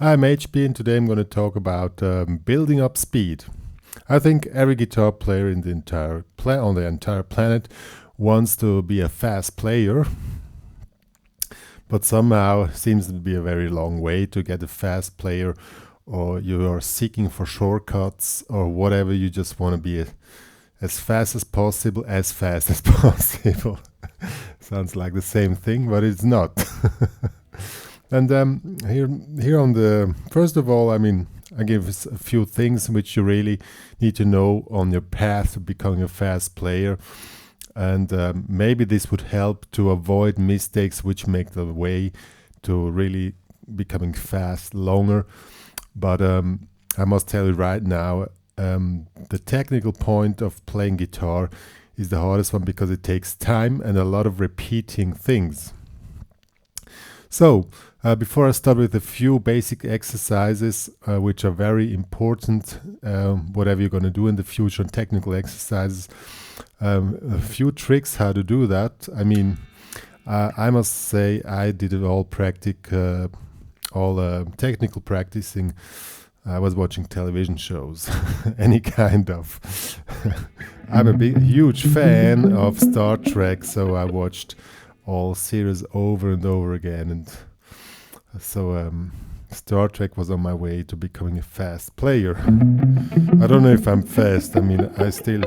I'm HP and today I'm going to talk about building up speed. I think every guitar player in the on the entire planet wants to be a fast player, but somehow seems to be a very long way to get a fast player, or you are seeking for shortcuts or whatever. You just want to be as fast as possible, as fast as possible. Sounds like the same thing, but it's not. And here on the first of all, I give us a few things which you really need to know on your path to becoming a fast player, and maybe this would help to avoid mistakes which make the way to really becoming fast longer. But I must tell you right now, the technical point of playing guitar is the hardest one because it takes time and a lot of repeating things. So, before I start with a few basic exercises, which are very important, whatever you're going to do in the future, and technical exercises, a few tricks how to do that. I must say I did it all technical practicing. I was watching television shows, any kind of. I'm a huge fan of Star Trek, so I watched all series over and over again, and so Star Trek was on my way to becoming a fast player. I don't know if I'm fast. I still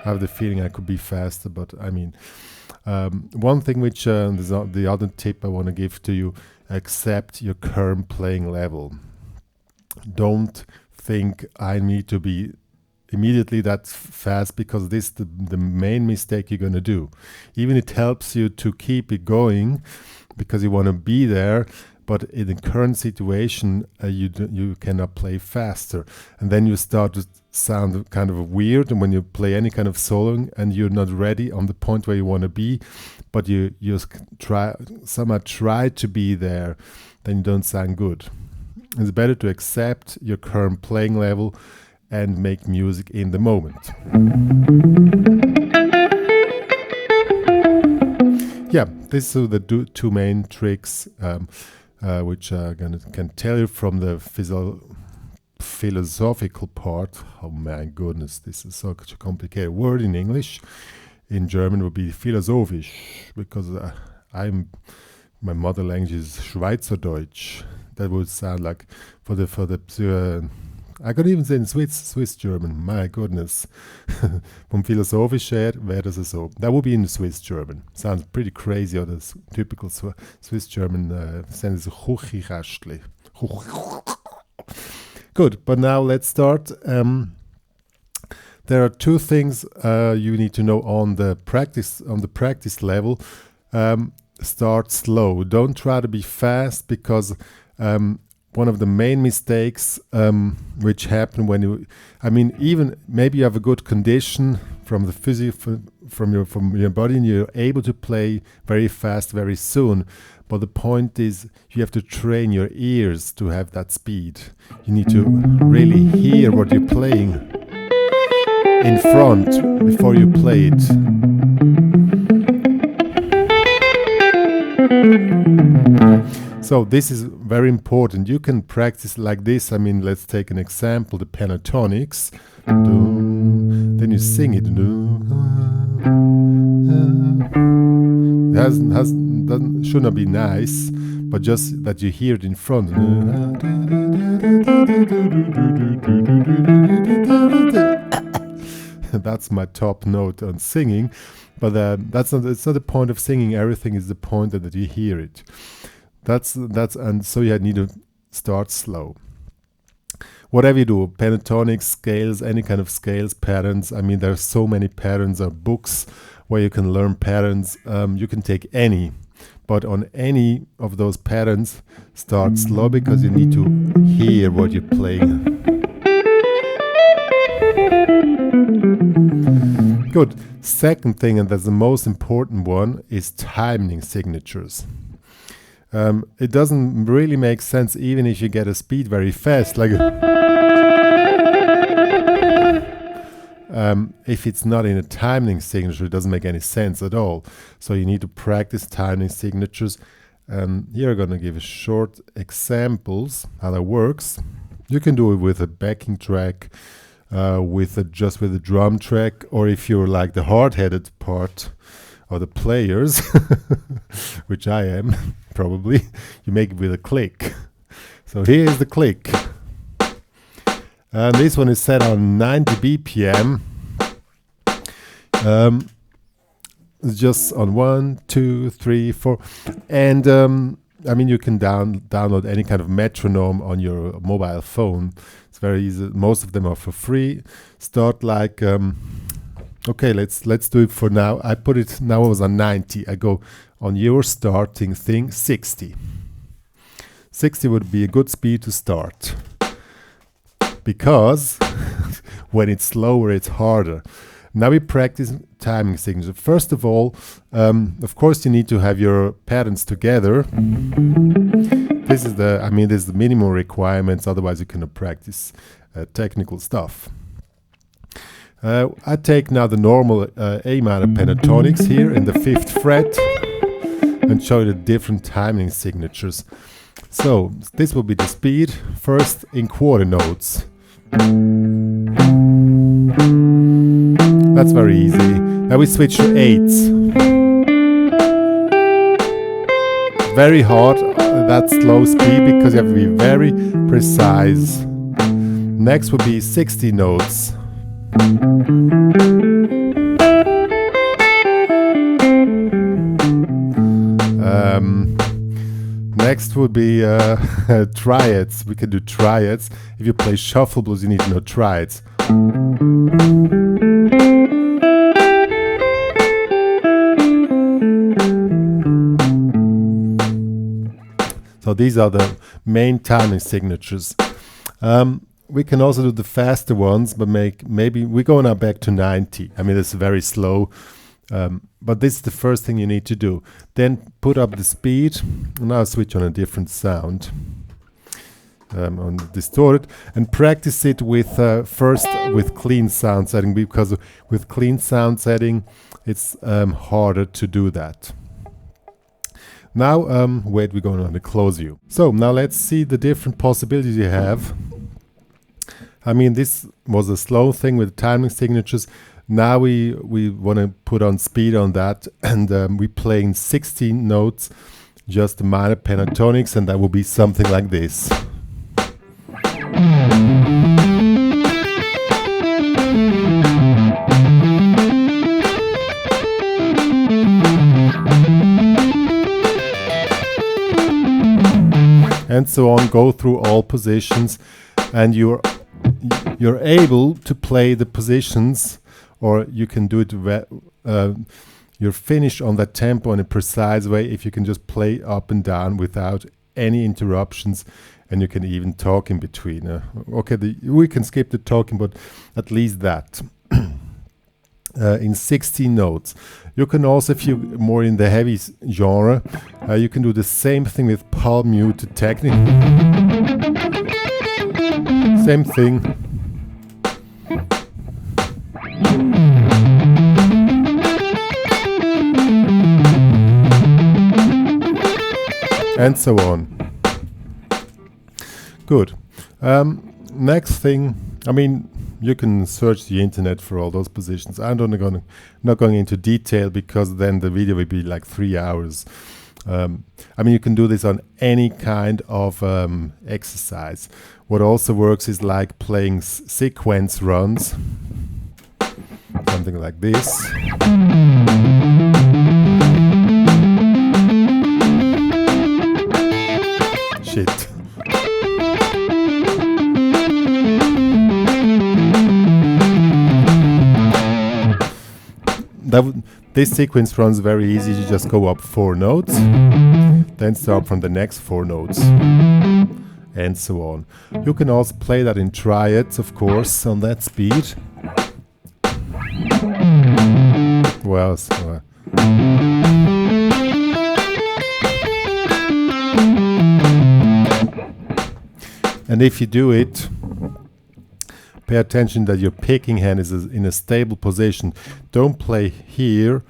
have the feeling I could be faster, but one thing which is the other tip I want to give to you: accept your current playing level. Don't think I need to be immediately that fast, because this is the main mistake you're going to do. Even it helps you to keep it going because you want to be there, but in the current situation you cannot play faster, and then you start to sound kind of weird. And when you play any kind of soloing and you're not ready on the point where you want to be, but you try to be there, then you don't sound good. It's better to accept your current playing level and make music in the moment. Yeah, these are the two main tricks which I can tell you from the philosophical part. Oh my goodness, this is such a complicated word in English. In German would be philosophisch, because my mother language is Schweizerdeutsch. That would sound like for the I could even say in Swiss German. My goodness. Vom Philosophisch her wäre das so. That would be in Swiss German. Sounds pretty crazy, or the typical Swiss German sentence, Kuchikästli. Good, but now let's start. There are two things you need to know on the practice level. Start slow. Don't try to be fast, because one of the main mistakes which happen when even maybe you have a good condition from the from your body, and you're able to play very fast very soon, but the point is you have to train your ears to have that speed. You need to really hear what you're playing in front before you play it. So this is very important. You can practice like this. Let's take an example, the pentatonics. Then you sing it. Should not be nice, but just that you hear it in front. That's my top note on singing, but it's not the point of singing. Everything is the point that you hear it. And so you need to start slow. Whatever you do, pentatonic scales, any kind of scales, patterns. There are so many patterns or books where you can learn patterns. You can take any, but on any of those patterns, start slow, because you need to hear what you're playing. Good. Second thing, and that's the most important one, is timing signatures. It doesn't really make sense, even if you get a speed very fast, like if it's not in a timing signature, it doesn't make any sense at all. So you need to practice timing signatures, Here I'm gonna give a short examples how that works. You can do it with a backing track, just with a drum track, or if you're like the hard-headed part of the players, which I am probably, you make it with a click. So here's the click. And this one is set on 90 BPM. It's just on 1, 2, 3, 4, and I mean you can download any kind of metronome on your mobile phone. It's very easy. Most of them are for free. Start like okay, let's do it for now. I put it now. I was on 90. I go on your starting thing 60. 60 would be a good speed to start, because when it's slower it's harder. Now we practice timing signature. First of all, of course you need to have your patterns together. This is the minimum requirements, otherwise you cannot practice technical stuff. I take now the normal A minor pentatonics here in the 5th fret and show you the different timing signatures. So this will be the speed, first in quarter notes. That's very easy. Now we switch to 8s. Very hard, that slow speed, because you have to be very precise. Next would be 60 notes. Next would be triads. We can do triads. If you play shuffle blues, you need to know triads. So these are the main timing signatures. We can also do the faster ones, but maybe we go now back to 90. I mean, it's very slow, but this is the first thing you need to do. Then put up the speed. Now switch on a different sound, on distorted, and practice it with first with clean sound setting, because with clean sound setting, it's harder to do that. Now, wait, we're going on the close view. So now let's see the different possibilities you have. I mean, this was a slow thing with timing signatures. Now we want to put on speed on that, and we play in 16 notes, just the minor pentatonics, and that will be something like this. And so on, go through all positions, and you're able to play the positions, or you can do it you're finished on that tempo in a precise way if you can just play up and down without any interruptions, and you can even talk in between. We can skip the talking, but at least that. In 16 notes. You can also, if you're more in the heavy genre, you can do the same thing with palm muted technique. Same thing. And so on. Good. Next thing, I mean, you can search the internet for all those positions. I'm not going into detail, because then the video will be like 3 hours. I mean, you can do this on any kind of exercise. What also works is like playing sequence runs, something like this. Shit. This sequence runs very easy. You just go up 4 notes, then start from the next 4 notes, and so on. You can also play that in triads, of course, on that speed. Well, so, and if you do it, pay attention that your picking hand is in a stable position. Don't play here,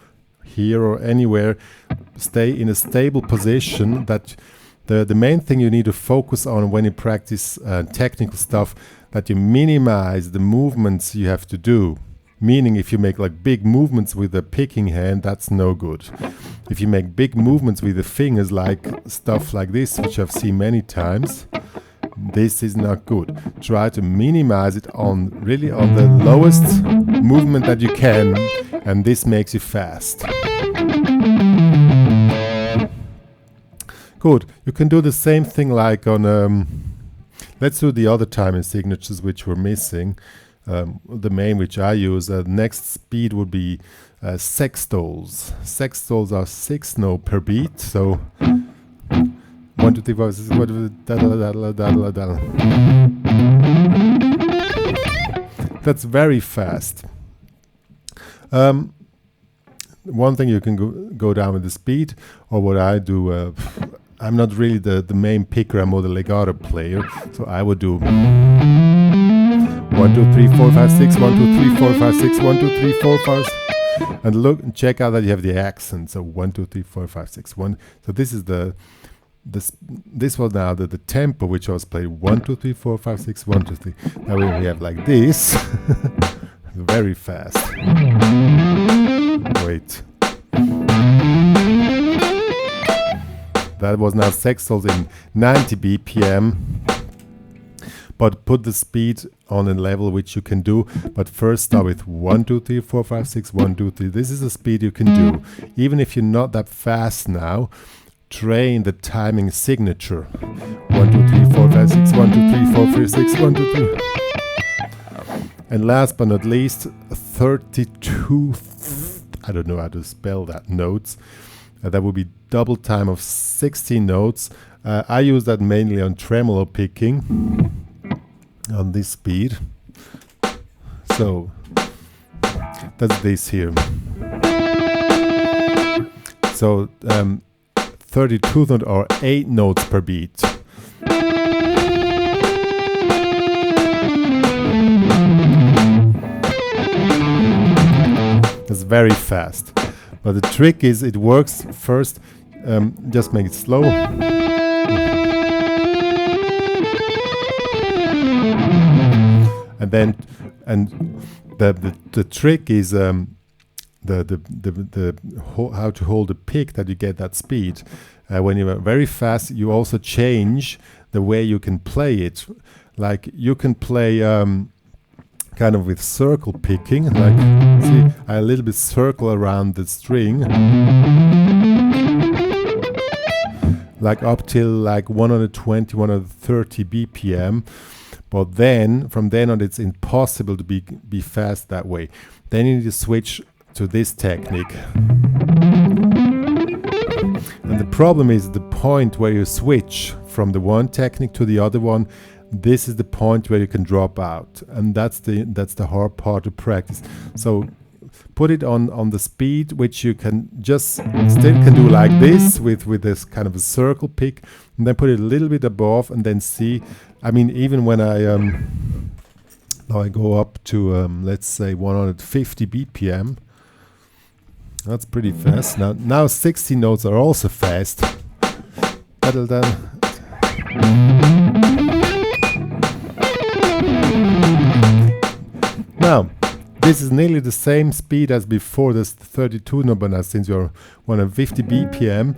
or anywhere. stay in a stable position. That the main thing you need to focus on when you practice technical stuff, that you minimize the movements you have to do. Meaning, if you make like big movements with the picking hand, that's no good. If you make big movements with the fingers, like stuff like this, which I've seen many times, this is not good. Try to minimize it on really on the lowest movement that you can, and this makes you fast. Good. You can do the same thing like on let's do the other timing signatures which were missing. The main which I use, next speed would be sextols. Sextols are 6 notes per beat, so 1, 2, 3, 4, 6, 1, 2, 3, that's very fast. One thing you can go down with the speed, or what I do, I'm not really the main picker, I'm more the legato player, so I would do 1, 2, 3, 4, 5, 6, 1, 2, 3, 4, 5, 6, 1, 2, 3, 4, 5, and look and check out that you have the accent. So 1, 2, 3, 4, 5, 6, 1. So this is this was now the tempo which was played 1, 2, 3, 4, 5, 6, 1, 2, 3. Now we have like this, very fast. Wait. That was now sextols in 90 BPM. But put the speed on a level which you can do. But first start with 1, 2, 3, 4, 5, 6, 1, 2, 3. This is the speed you can do. Even if you're not that fast now, train the timing signature. 1, 2, 3, 4, 5, 6, 1, 2, 3, 4, 5, 6, 1, 2, 3. And last but not least, 32, I don't know how to spell that, notes. That would be double time of 16 notes. I use that mainly on tremolo picking. On this speed, so that's this here. So 32 notes or 8 notes per beat. It's very fast, but the trick is it works first. Just make it slow. And then, the trick is how to hold the pick that you get that speed. When you're very fast, you also change the way you can play it. Like you can play kind of with circle picking. Like see, I a little bit circle around the string, like up till like 120, 130 BPM. But then, from then on, it's impossible to be fast that way. Then you need to switch to this technique. And the problem is the point where you switch from the one technique to the other one. This is the point where you can drop out, and that's the hard part to practice. So put it on the speed, which you can just still can do like this with this kind of a circle pick, and then put it a little bit above, and then see. I mean, even when now I go up to let's say 150 BPM. That's pretty fast. Now 60 notes are also fast. Now, this is nearly the same speed as before, this 32 note, but now since you're 150 BPM,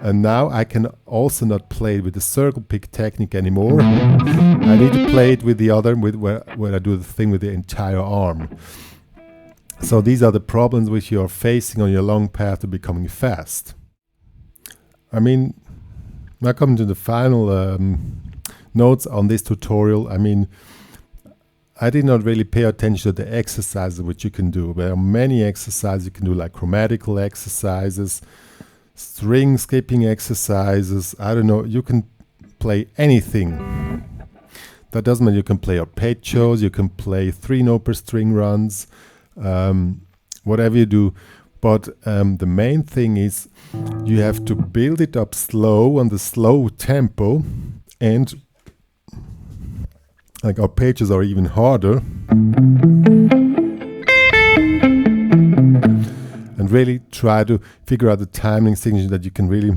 and now I can also not play it with the circle pick technique anymore. I need to play it with the other, where I do the thing with the entire arm. So these are the problems which you're facing on your long path to becoming fast. I mean, now coming to the final notes on this tutorial, I mean, I did not really pay attention to the exercises which you can do. There are many exercises you can do, like chromatical exercises, string skipping exercises. I don't know, you can play anything. That doesn't mean you can play arpeggios, you can play 3-note per string runs, whatever you do. But the main thing is you have to build it up slow on the slow tempo, and like arpeggios are even harder. And and really try to figure out the timing signature that you can really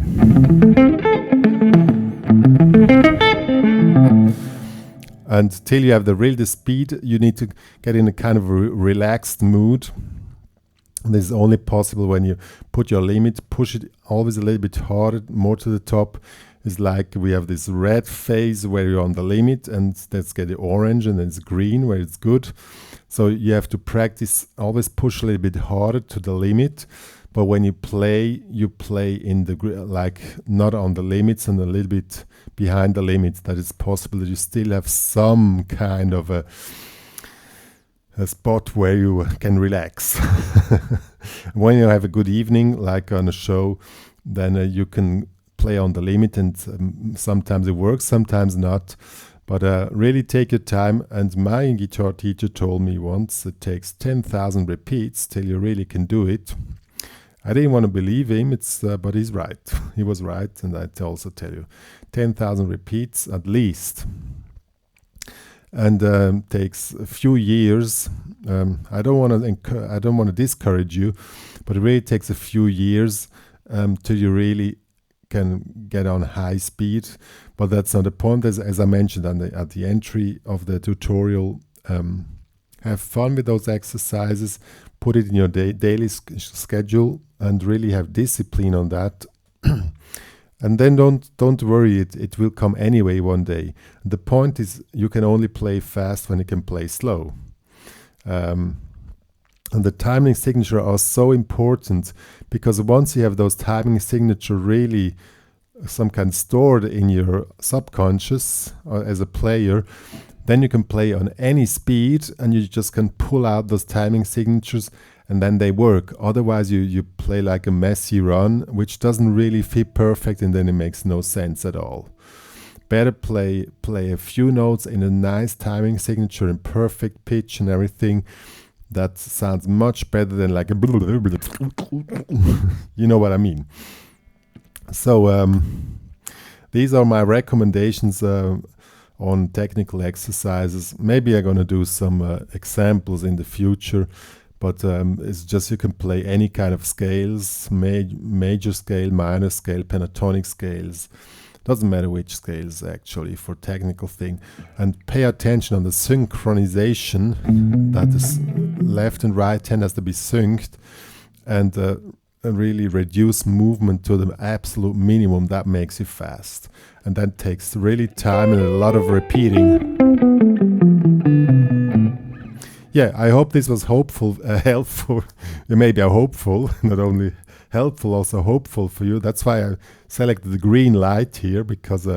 until you have the speed. You need to get in a kind of relaxed mood. This is only possible when you put your limit, push it always a little bit harder, more to the top. It's like we have this red phase where you're on the limit, and let's get the orange, and then it's green where it's good. So you have to practice, always push a little bit harder to the limit. But when you play in the like not on the limits and a little bit behind the limits. That it's possible that you still have some kind of a spot where you can relax. When you have a good evening, like on a show, then you can play on the limit, and sometimes it works, sometimes not. But really take your time. And my guitar teacher told me once it takes 10,000 repeats till you really can do it. I didn't want to believe him, but he's right. He was right, and I also tell you, 10,000 repeats at least. And takes a few years. I don't want to discourage you, but it really takes a few years till you really can get on high speed. But that's not the point. As I mentioned at the entry of the tutorial, have fun with those exercises. Put it in your daily schedule and really have discipline on that. And then don't worry, it will come anyway one day. The point is you can only play fast when you can play slow. And the timing signature are so important, because once you have those timing signature really some kind stored in your subconscious as a player, then you can play on any speed and you just can pull out those timing signatures, and then they work. Otherwise you play like a messy run, which doesn't really fit perfect, and then it makes no sense at all. Better play a few notes in a nice timing signature in perfect pitch and everything. That sounds much better than like a you know what I mean. So these are my recommendations on technical exercises. Maybe I'm going to do some examples in the future, but it's just you can play any kind of scales, major scale, minor scale, pentatonic scales. Doesn't matter which scales actually for technical thing. And pay attention on the synchronization, that is left and right hand has to be synced, and really reduce movement to the absolute minimum. That makes you fast. And that takes really time and a lot of repeating. Yeah, I hope this was helpful. Maybe hopeful, not only helpful, also hopeful for you. That's why I selected the green light here, because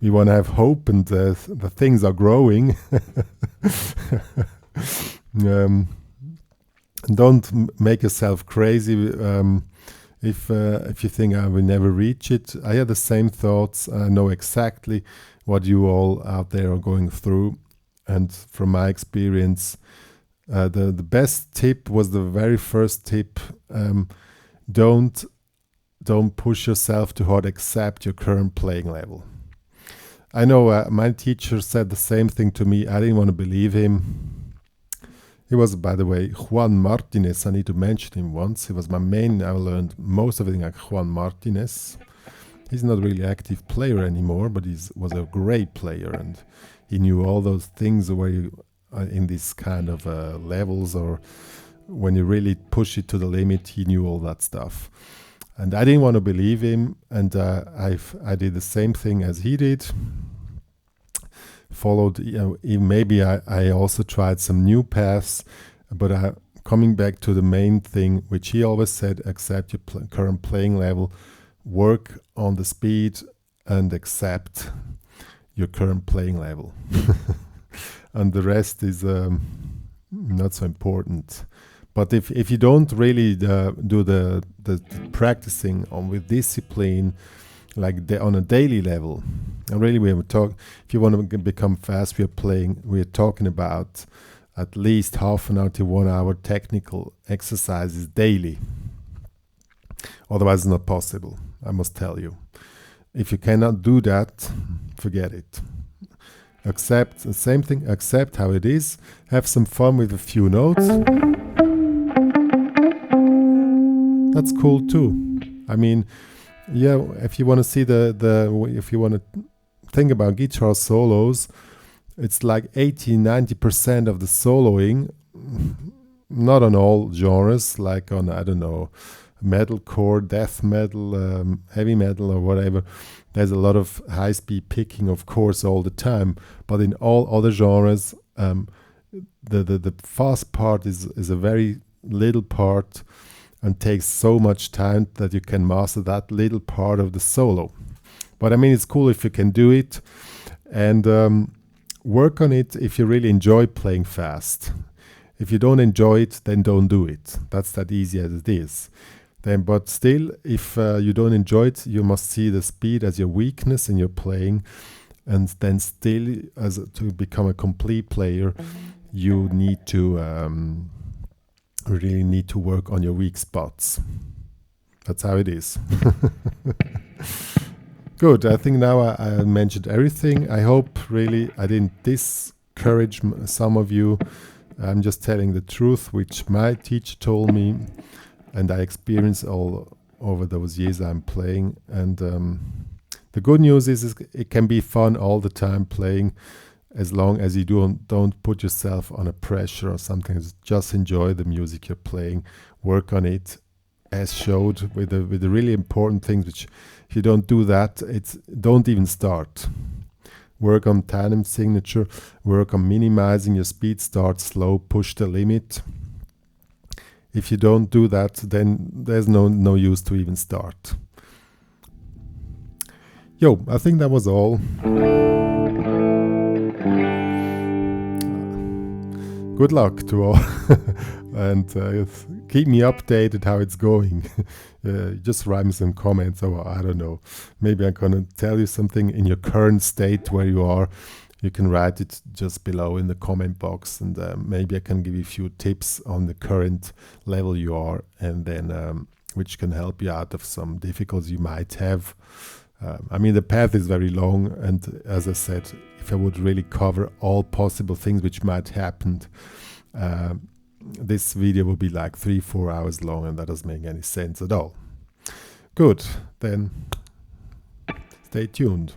we want to have hope, and the things are growing. Don't make yourself crazy if you think I will never reach it. I had the same thoughts. I know exactly what you all out there are going through, and from my experience, the best tip was the very first tip. Don't push yourself too hard. Accept your current playing level. I know my teacher said the same thing to me. I didn't want to believe him. He was, by the way, Juan Martinez. I need to mention him once. He was my main. I learned most of everything like Juan Martinez. He's not really an active player anymore, but he was a great player, and he knew all those things where you in these kind of levels, or when you really push it to the limit, he knew all that stuff. And I didn't want to believe him, and I did the same thing as he did. Followed, maybe I also tried some new paths, but coming back to the main thing, which he always said: accept your current playing level, work on the speed, and accept your current playing level. And the rest is not so important. But if you don't really do the practicing with discipline, like on a daily level, and really we have if you want to become fast, we're talking about at least half an hour to 1 hour technical exercises daily. Otherwise it's not possible, I must tell you. If you cannot do that, forget it. Accept the same thing, accept how it is, have some fun with a few notes. that's cool too. I mean, yeah, if you want to see if you want to think about guitar solos, it's like 80-90% of the soloing, not on all genres, like on, I don't know, metalcore, death metal, heavy metal or whatever. There's a lot of high-speed picking, of course, all the time. But in all other genres, the fast part is a very little part and takes so much time that you can master that little part of the solo. But I mean, it's cool if you can do it, and work on it if you really enjoy playing fast. If you don't enjoy it, then don't do it. That's that easy as it is. Then, but still, if you don't enjoy it, you must see the speed as your weakness in your playing, and then still, as to become a complete player, you need to really need to work on your weak spots. That's how it is. Good. I think now I mentioned everything. I hope really I didn't discourage some of you. I'm just telling the truth, which my teacher told me, and I experienced all over those years I'm playing. And the good news is it can be fun all the time playing, as long as you don't put yourself on a pressure or something. Just enjoy the music you're playing, work on it, as showed with the really important things. Which, if you don't do that, don't even start. Work on tandem signature, work on minimizing your speed, start slow, push the limit. If you don't do that, then there's no use to even start. Yo, I think that was all. Good luck to all, and keep me updated how it's going. Just write me some comments, or I don't know, maybe I'm gonna tell you something in your current state where you are. You can write it just below in the comment box, and maybe I can give you a few tips on the current level you are, and then which can help you out of some difficulties you might have. I mean, the path is very long, and as I said, if I would really cover all possible things which might happen, this video will be like 3-4 hours long, and that doesn't make any sense at all. Good, then stay tuned.